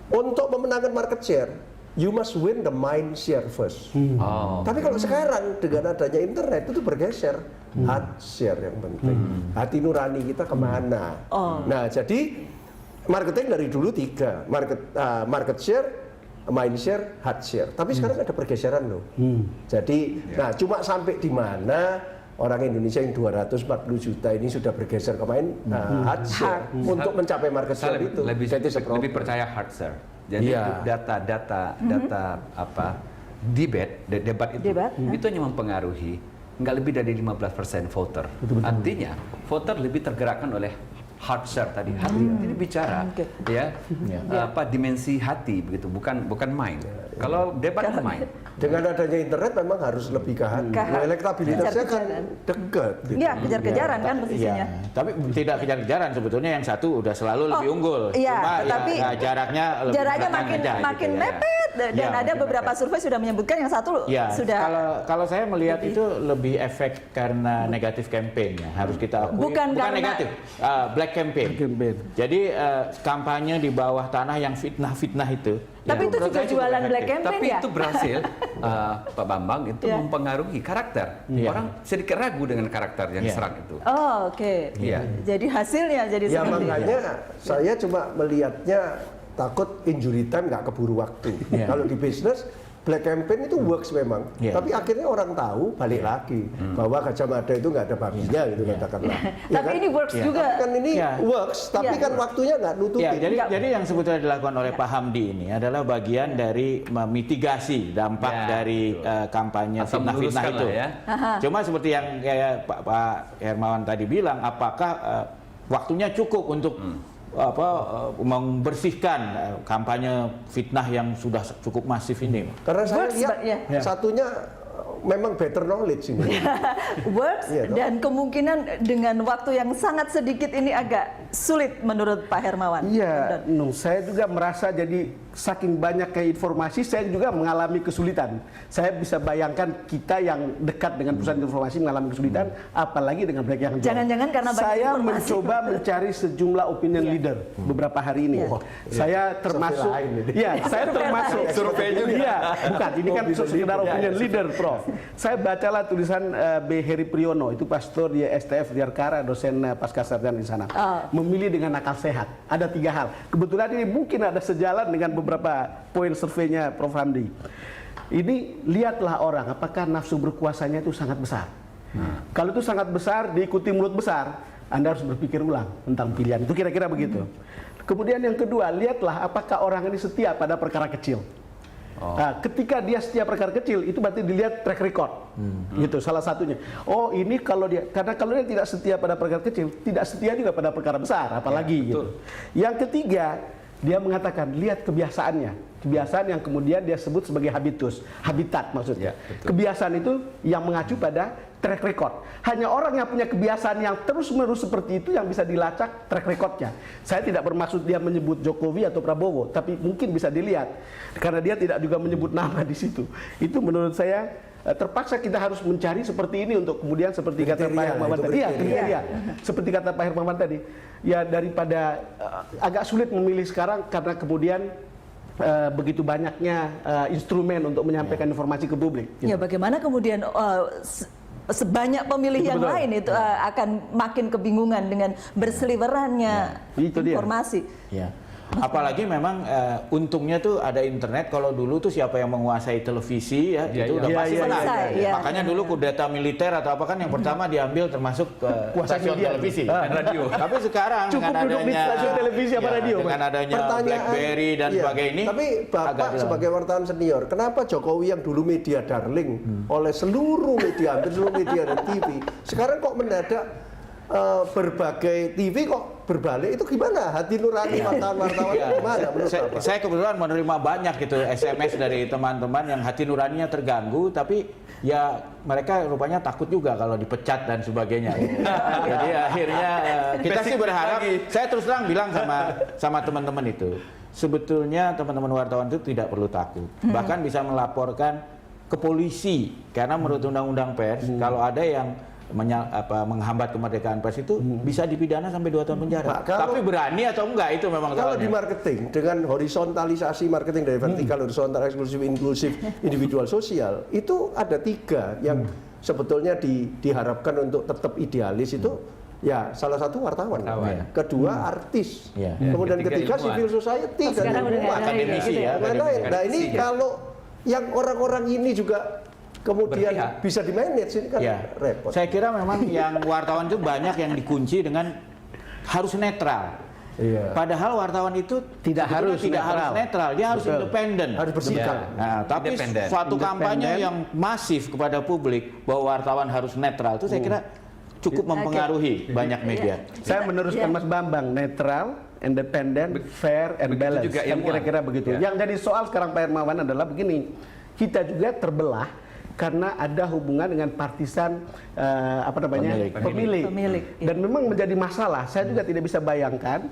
untuk memenangkan market share, you must win the mind share first. Tapi kalau sekarang dengan adanya internet itu bergeser, heart share yang penting. Hati nurani kita kemana? Nah, jadi marketing dari dulu 3, market share, mind share, heart share. Tapi sekarang ada pergeseran loh. Jadi, nah cuma sampai di mana orang Indonesia yang 240 juta ini sudah bergeser ke heart share untuk mencapai market share itu. Lebih percaya heart share. Jadi data apa debat itu hanya mempengaruhi nggak lebih dari 15% voter. Artinya voter lebih tergerakkan oleh heart share tadi. Hati ini bicara apa dimensi hati begitu, bukan mind. Kalau debat kan mind. Dengan adanya internet memang harus lebih ke hati. Elektabilitasnya kan dekat. Iya, kejar-kejaran kan posisinya. Tapi tidak kejar-kejaran, sebetulnya yang satu udah selalu lebih unggul. Iya, Cuma tapi jaraknya makin mepet dan ada beberapa survei sudah menyebutkan yang satu sudah. Kalau saya melihat itu lebih efek karena negatif campaign ya, harus kita akui. Bukan negatif, black campaign. Jadi kampanye di bawah tanah yang fitnah-fitnah itu. Tapi itu juga jualan black campaign. Tapi itu berhasil, Pak Bambang, itu mempengaruhi karakter. Orang sedikit ragu dengan karakter yang diserang itu. Oh, oke. Jadi hasilnya jadi seperti itu. Makanya saya cuma melihatnya takut injury time nggak keburu waktu. Kalau di bisnis black campaign itu works memang, tapi akhirnya orang tahu balik lagi bahwa Gajah Mada itu nggak ada babinya gitu katakanlah. Tapi kan? Ini works juga. Tapi kan ini works, tapi kan waktunya nggak nutupin. Jadi yang sebetulnya dilakukan oleh Pak Hamdi ini adalah bagian dari memitigasi dampak dari kampanye fitnah-fitnah itu. Cuma seperti yang kayak Pak Hermawan tadi bilang, apakah waktunya cukup untuk membersihkan kampanye fitnah yang sudah cukup masif ini? Karena saya lihat satunya memang better knowledge ini. Works dan kemungkinan dengan waktu yang sangat sedikit ini agak sulit menurut Pak Hermawan. Iya, saya juga merasa jadi saking banyak kayak informasi, saya juga mengalami kesulitan. Saya bisa bayangkan kita yang dekat dengan pusat informasi mengalami kesulitan, apalagi dengan mereka yang jauh. Jangan-jangan karena banyak saya informasi. mencoba mencari sejumlah opinion leader beberapa hari ini. Saya termasuk, saya termasuk survei juga. Iya, bukan, ini kan sekedar opinion leader, Prof. Saya bacalah tulisan B. Heri Priyono, itu pastor di STF Diarkara, dosen pascasarjana di sana. Memilih dengan akal sehat. Ada 3 hal. Kebetulan ini mungkin ada sejalan dengan beberapa poin surveinya Prof. Hamdi. Ini lihatlah orang apakah nafsu berkuasanya itu sangat besar. Kalau itu sangat besar, diikuti mulut besar, Anda harus berpikir ulang tentang pilihan. Itu kira-kira begitu. Kemudian yang kedua, lihatlah apakah orang ini setia pada perkara kecil. Nah, ketika dia setia perkara kecil, itu berarti dilihat track record, gitu salah satunya. Oh ini kalau dia, karena kalau dia tidak setia pada perkara kecil, tidak setia juga pada perkara besar, apalagi gitu. Yang ketiga, dia mengatakan lihat kebiasaannya, kebiasaan yang kemudian dia sebut sebagai habitat maksudnya. Kebiasaan itu yang mengacu pada track record. Hanya orang yang punya kebiasaan yang terus-menerus seperti itu yang bisa dilacak track recordnya. Saya tidak bermaksud dia menyebut Jokowi atau Prabowo, tapi mungkin bisa dilihat karena dia tidak juga menyebut nama di situ. Itu menurut saya terpaksa kita harus mencari seperti ini untuk kemudian seperti kata Pak Hermawan tadi. Iya, seperti kata Pak Hermawan tadi. Ya daripada agak sulit memilih sekarang karena kemudian begitu banyaknya instrumen untuk menyampaikan informasi ke publik. Ya bagaimana kemudian sebanyak pemilih yang lain itu akan makin kebingungan dengan berseliwerannya informasi. Ya. Apalagi memang untungnya tuh ada internet. Kalau dulu tuh siapa yang menguasai televisi ya, itu udah pasti menang. Makanya dulu kudeta militer atau apa kan yang pertama diambil termasuk stasiun televisi dan radio. Tapi sekarang Cukup dengan duduk di adanya stasiun televisi apa radio, dengan adanya BlackBerry dan sebagainya. Tapi Bapak sebagai wartawan senior, kenapa Jokowi yang dulu media darling oleh seluruh media, hampir seluruh media dan TV, sekarang kok mendadak berbagai TV kok berbalik, itu gimana? Hati nurani wartawan-wartawan gimana menurut Bapak? Saya kebetulan menerima banyak gitu SMS dari teman-teman yang hati nuraninya terganggu, tapi ya mereka rupanya takut juga kalau dipecat dan sebagainya. Jadi akhirnya kita sih berharap, saya terus terang bilang sama teman-teman itu, sebetulnya teman-teman wartawan itu tidak perlu takut. Bahkan bisa melaporkan ke polisi, karena menurut undang-undang pers, kalau ada yang menghambat kemerdekaan pers itu bisa dipidana sampai 2 tahun penjara. Pak, tapi berani atau enggak itu memang kalau soalnya. di marketing dengan horisontalisasi marketing dari vertikal, horizontal, eksklusif, inklusif, individual, sosial, itu ada 3 yang sebetulnya diharapkan untuk tetap idealis itu. Ya, salah satu wartawan. Kedua artis. Kemudian ketiga civil society dan akademisi ya. Nah, ini kalau yang orang-orang ini juga kemudian bisa di-manage, ini kan repot. Saya kira memang yang wartawan itu banyak yang dikunci dengan harus netral. Padahal wartawan itu tidak harus netral, dia harus independen, harus bersikap. Nah, tapi suatu kampanye yang masif kepada publik bahwa wartawan harus netral itu saya kira cukup mempengaruhi banyak media. Saya meneruskan Mas Bambang, netral, independen, fair, and balance. Kan kira-kira begitu. Yang jadi soal sekarang Pak Hermawan adalah begini, kita juga terbelah karena ada hubungan dengan partisan pemilik. Dan memang menjadi masalah. Saya juga tidak bisa bayangkan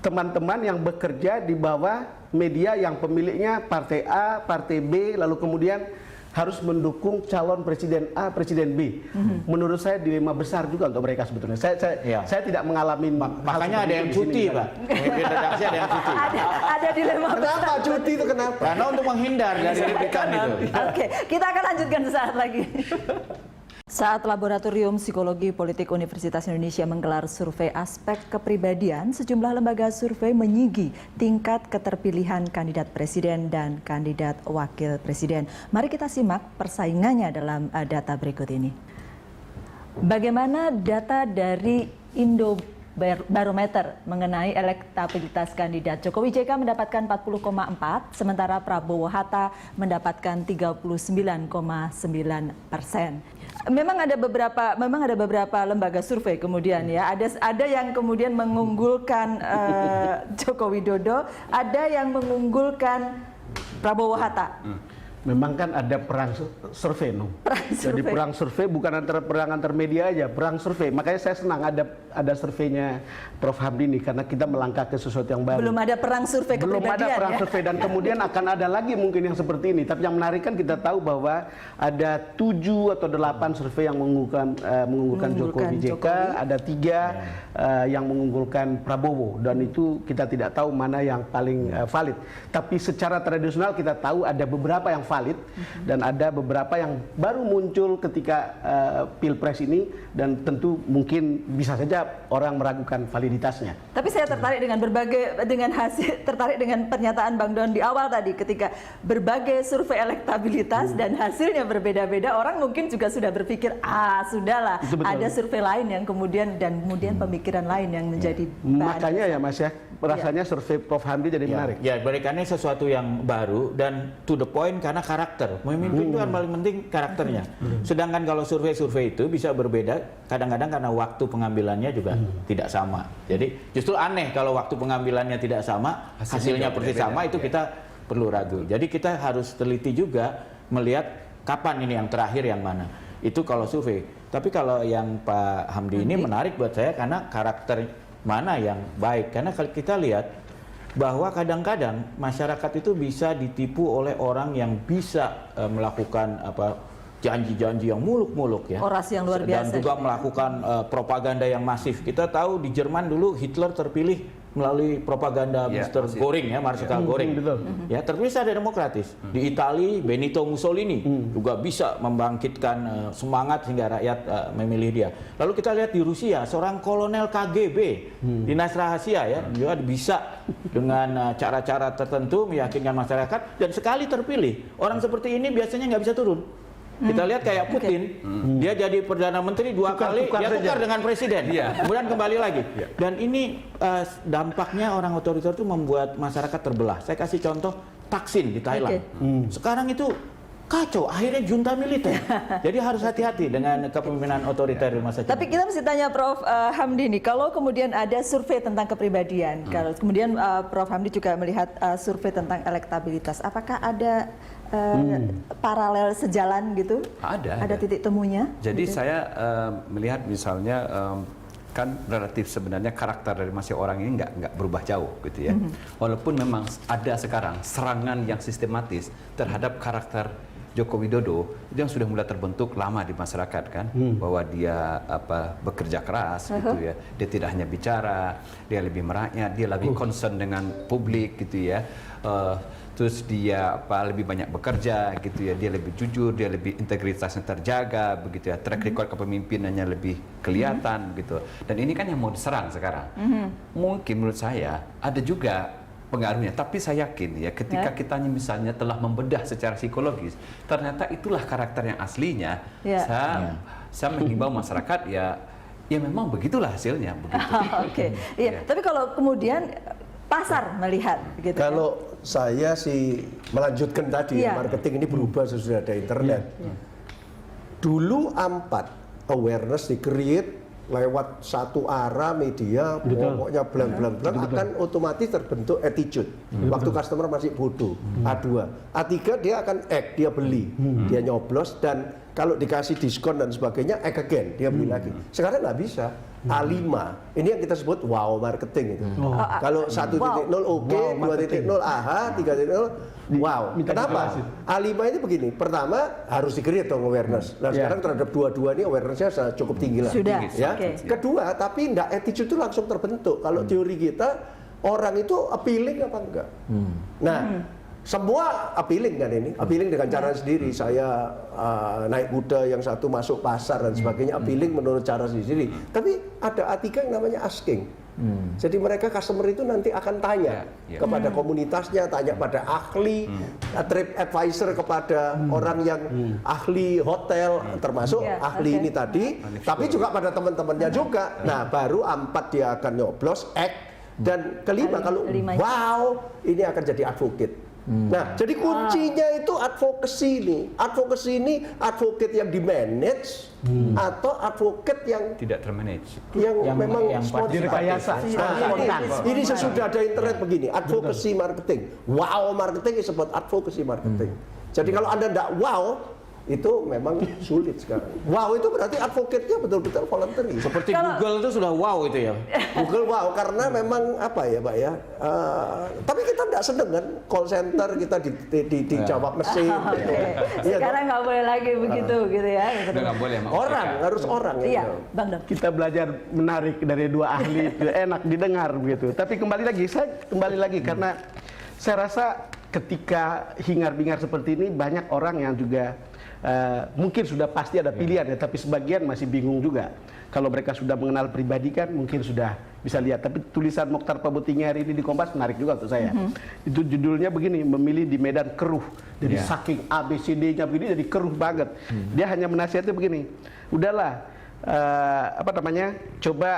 teman-teman yang bekerja di bawah media yang pemiliknya partai A, partai B, lalu kemudian harus mendukung calon presiden A, presiden B. Menurut saya dilema besar juga untuk mereka sebetulnya. Saya tidak mengalami makanya ada yang cuti, Pak. Redaksi ada yang cuti. Ada dilema besar. Kenapa cuti itu kenapa? Karena untuk menghindar dari kritikan itu. Oke, kita akan lanjutkan sesaat lagi. Saat Laboratorium Psikologi Politik Universitas Indonesia menggelar survei aspek kepribadian, sejumlah lembaga survei menyigi tingkat keterpilihan kandidat presiden dan kandidat wakil presiden. Mari kita simak persaingannya dalam data berikut ini. Bagaimana data dari Indobarometer mengenai elektabilitas kandidat Jokowi JK mendapatkan 40,4, sementara Prabowo Hatta mendapatkan 39,9%. Memang ada beberapa lembaga survei kemudian ya. Ada yang kemudian mengunggulkan Joko Widodo, ada yang mengunggulkan Prabowo Hatta. Memang kan ada perang survei, Jadi perang survei bukan perang antar media aja, perang survei. Makanya saya senang ada surveinya Prof. Hamdi ini karena kita melangkah ke sesuatu yang baru. Belum ada perang survei kepribadian. Belum ada perang survei dan kemudian akan ada lagi mungkin yang seperti ini. Tapi yang menarik kan kita tahu bahwa ada 7 atau 8 survei yang mengunggulkan Jokowi JK, ada 3 yang mengunggulkan Prabowo dan itu kita tidak tahu mana yang paling valid. Tapi secara tradisional kita tahu ada beberapa yang valid dan ada beberapa yang baru muncul ketika Pilpres ini dan tentu mungkin bisa saja orang meragukan validitasnya. Tapi saya tertarik tertarik dengan pernyataan Bang Don di awal tadi ketika berbagai survei elektabilitas dan hasilnya berbeda-beda, orang mungkin juga sudah berpikir sudahlah ada survei lain yang kemudian pemikiran lain yang menjadi makanya ya Mas ya rasanya survei Prof. Hamdi jadi menarik. Ya, berikannya sesuatu yang baru dan to the point karena karakter. Memimpin itu kan paling penting karakternya. Sedangkan kalau survei-survei itu bisa berbeda kadang-kadang karena waktu pengambilannya juga tidak sama. Jadi justru aneh kalau waktu pengambilannya tidak sama, hasilnya persis sama, itu kita perlu ragu. Jadi kita harus teliti juga melihat kapan ini yang terakhir yang mana. Itu kalau survei. Tapi kalau yang Pak Hamdi ini menarik buat saya karena karakter mana yang baik. Karena kalau kita lihat bahwa kadang-kadang masyarakat itu bisa ditipu oleh orang yang bisa melakukan janji-janji yang muluk-muluk ya. Orasi yang luar biasa. Dan juga melakukan propaganda yang masif. Kita tahu di Jerman dulu Hitler terpilih melalui propaganda Mr. Goring ya, Marsikal Goring. Ya, terpilih secara demokratis. Di Italia Benito Mussolini juga bisa membangkitkan semangat sehingga rakyat memilih dia. Lalu kita lihat di Rusia, seorang kolonel KGB dinas rahasia ya, dia bisa dengan cara-cara tertentu meyakinkan masyarakat dan sekali terpilih. Orang seperti ini biasanya nggak bisa turun. Kita lihat kayak Putin, dia jadi Perdana Menteri 2 kali, dia tukar dengan presiden, kemudian kembali lagi. Dan ini dampaknya orang otoriter itu membuat masyarakat terbelah. Saya kasih contoh Thaksin di Thailand. Sekarang itu kacau, akhirnya junta militer. Jadi harus hati-hati dengan kepemimpinan otoriter di masa kini. Tapi kita mesti tanya Prof. Hamdi nih, kalau kemudian ada survei tentang kepribadian, kalau kemudian Prof. Hamdi juga melihat survei tentang elektabilitas, apakah ada paralel sejalan gitu? Ada titik temunya? Jadi gitu. saya melihat misalnya kan relatif sebenarnya karakter dari masing orang ini nggak berubah jauh gitu ya. Walaupun memang ada sekarang serangan yang sistematis terhadap karakter Joko Widodo yang sudah mulai terbentuk lama di masyarakat kan, bahwa dia bekerja keras gitu ya, dia tidak hanya bicara, dia lebih merakyat, dia lebih concern dengan publik gitu ya. Terus dia lebih banyak bekerja gitu ya, dia lebih jujur, dia lebih integritasnya terjaga begitu ya, track record kepemimpinannya lebih kelihatan gitu. Dan ini kan yang mau diserang sekarang. Mungkin menurut saya ada juga pengaruhnya, tapi saya yakin ya ketika kita misalnya telah membedah secara psikologis, ternyata itulah karakter yang aslinya. Saya menghimbau masyarakat ya memang begitulah hasilnya begitu. Iya. Tapi kalau kemudian pasar melihat gitu. Kalau saya sih melanjutkan tadi marketing ini berubah sesudah ada internet. Dulu awareness di-create lewat satu arah media, pokoknya blang akan otomatis terbentuk attitude. Waktu customer masih bodoh. A2, A3 dia akan act, dia beli, dia nyoblos, dan kalau dikasih diskon dan sebagainya, act again, dia beli lagi. Sekarang nggak bisa. A5, ini yang kita sebut wow marketing itu. Kalau 1.0 oke, 2.0 aha, 3.0 wow. Kenapa? A5 ini begini, pertama harus di-create dong awareness. Nah sekarang terhadap dua-dua ini awareness-nya cukup tinggi lah. Sudah, ya. Kedua, tapi enggak, attitude itu langsung terbentuk. Kalau teori kita, orang itu appealing apa enggak? Nah, semua appealing kan ini, appealing dengan cara sendiri. Saya naik kuda, yang satu masuk pasar dan sebagainya, appealing menurut cara sendiri. Tapi ada A3 yang namanya asking. Jadi mereka customer itu nanti akan tanya kepada komunitasnya, tanya pada ahli, trip advisor kepada orang yang ahli hotel, termasuk ahli ini tadi, tapi juga pada teman-temannya juga. Nah, baru A4 dia akan nyoblos, act, dan kelima kalau wow, ini akan jadi advocate. Nah, jadi kuncinya itu advocacy nih. Advocacy ini advocate yang di-manage atau advocate yang tidak termanage. Yang memang direkayasa. Ini sesudah ada internet begini, advocacy marketing. Wow marketing is about advocacy marketing. Jadi kalau Anda tidak wow, itu memang sulit sekarang. Wow itu berarti advocate-nya betul-betul voluntary. Seperti Google itu sudah wow itu ya. Google wow karena memang apa ya Pak ya. Tapi kita tidak seneng kan call center kita dijawab mesin. Sekarang nggak boleh lagi begitu gitu ya. Nggak boleh. Orang harus orang. Iya, Bang Dam. Kita belajar menarik dari dua ahli, enak didengar begitu. Tapi kembali lagi karena saya rasa ketika hingar-bingar seperti ini banyak orang yang juga mungkin sudah pasti ada pilihan ya, tapi sebagian masih bingung juga. Kalau mereka sudah mengenal pribadi kan mungkin sudah bisa lihat. Tapi tulisan Mokhtar Pabutinggi hari ini di Kompas menarik juga untuk saya. Itu judulnya begini, memilih di medan keruh. Jadi saking ABCD-nya begini jadi keruh banget. Dia hanya menasihatnya begini, udahlah coba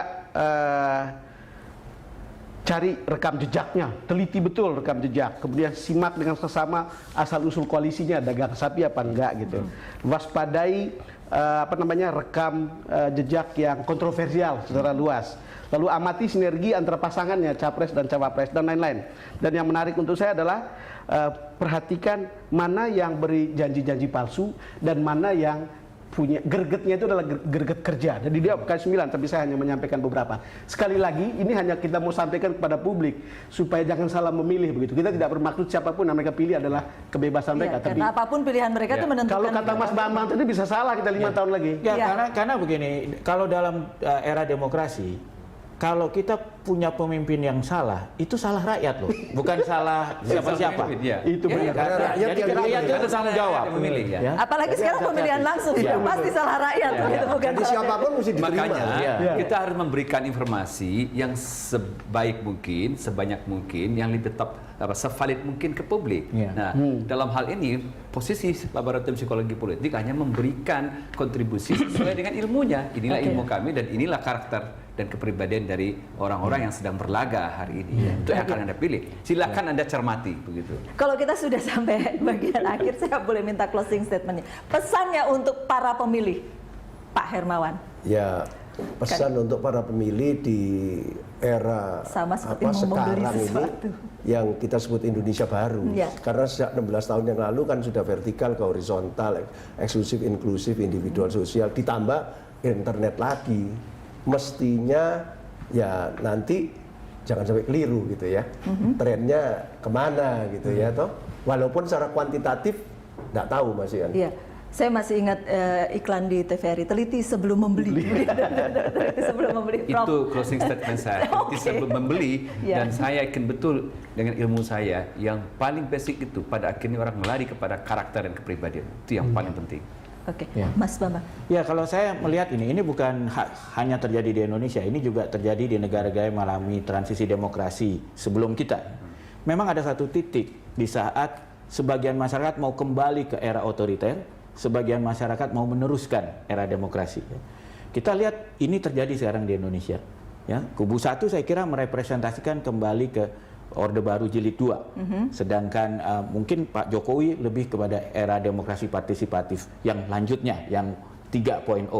cari rekam jejaknya, teliti betul rekam jejak, kemudian simak dengan sesama asal-usul koalisinya, dagang sapi apa enggak gitu. Waspadai rekam jejak yang kontroversial secara luas. Lalu amati sinergi antara pasangannya, capres dan cawapres dan lain-lain. Dan yang menarik untuk saya adalah perhatikan mana yang beri janji-janji palsu dan mana yang punya gregetnya itu adalah greget kerja. Jadi dia kasih 9, tapi saya hanya menyampaikan beberapa. Sekali lagi, ini hanya kita mau sampaikan kepada publik supaya jangan salah memilih begitu. Kita tidak bermaksud siapapun yang mereka pilih adalah kebebasan mereka. Tapi apapun pilihan mereka itu menentukan. Kalau kata Mas Bambang tadi bisa salah kita 5 tahun lagi. Karena begini, kalau dalam era demokrasi kalau kita punya pemimpin yang salah, itu salah rakyat loh, bukan salah siapa-siapa. Ya. Itu Ya, benar. karena rakyat jadi yang rakyat itu memilih. bertanggung jawab. Yang memilih, ya. Apalagi sekarang pemilihan langsung, itu pasti salah rakyat, itu bukan Jadi salah siapapun mesti diterima. Makanya Ya. kita harus memberikan informasi yang sebaik mungkin, sebanyak mungkin, yang lebih sevalid mungkin ke publik. Ya. Nah, dalam hal ini posisi Laboratorium Psikologi Politik hanya memberikan kontribusi sesuai dengan ilmunya. Inilah Oke. ilmu kami dan inilah karakter dan kepribadian dari orang-orang yang sedang berlaga hari ini. Itu yang akan Anda pilih. Silakan Anda cermati begitu. Kalau kita sudah sampai bagian akhir, saya boleh minta closing statementnya. Pesannya untuk para pemilih, Pak Hermawan. Ya, pesan untuk para pemilih di era Sama seperti mau membeli sekarang ini sesuatu. yang kita sebut Indonesia baru. Ya. Karena sejak 16 tahun yang lalu kan sudah vertikal ke horizontal, eksklusif, inklusif, individual, sosial, ditambah internet lagi. Mestinya ya nanti jangan sampai keliru gitu ya. Trennya kemana gitu ya toh. Walaupun secara kuantitatif nggak tahu Mas Ian. Iya. Saya masih ingat iklan di TVRI, teliti sebelum membeli. Teliti sebelum membeli. Prof. Itu closing statement saya. Oke. Sebelum membeli Ya. dan saya yakin betul dengan ilmu saya yang paling basic itu pada akhirnya orang melari kepada karakter dan kepribadian. Itu yang paling penting. Oke, Ya. Mas Bambang. Ya, kalau saya melihat ini bukan hanya terjadi di Indonesia, ini juga terjadi di negara-negara yang mengalami transisi demokrasi sebelum kita. Memang ada satu titik di saat sebagian masyarakat mau kembali ke era otoriter, sebagian masyarakat mau meneruskan era demokrasi. Kita lihat ini terjadi sekarang di Indonesia. Ya, kubu satu saya kira merepresentasikan kembali ke Orde Baru Jilid 2. Sedangkan mungkin Pak Jokowi lebih kepada era demokrasi partisipatif yang lanjutnya, yang 3.0.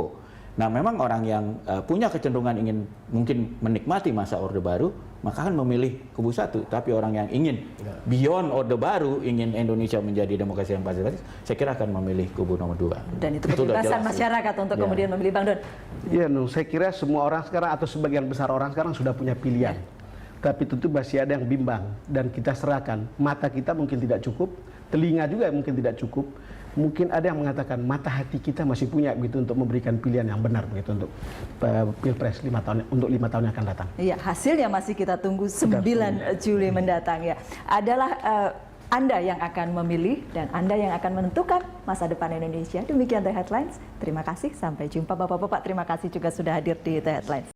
Nah, memang orang yang punya kecenderungan ingin mungkin menikmati masa Orde Baru, maka akan memilih kubu satu. Tapi orang yang ingin beyond Orde Baru, ingin Indonesia menjadi demokrasi yang partisipatif, saya kira akan memilih kubu nomor 2. Dan itu udah kebebasan jelas. masyarakat untuk Ya. kemudian memilih. Bang Don. Iya, saya kira semua orang sekarang atau sebagian besar orang sekarang sudah punya pilihan. Tapi tentu masih ada yang bimbang dan kita serahkan. Mata kita mungkin tidak cukup, telinga juga mungkin tidak cukup. Mungkin ada yang mengatakan mata hati kita masih punya begitu untuk memberikan pilihan yang benar begitu untuk Pilpres 5 tahun untuk 5 tahun yang akan datang. Iya, hasilnya masih kita tunggu 9 Juli mendatang ya. Adalah Anda yang akan memilih dan Anda yang akan menentukan masa depan Indonesia. Demikian The Headlines. Terima kasih, sampai jumpa Bapak-bapak. Terima kasih juga sudah hadir di The Headlines.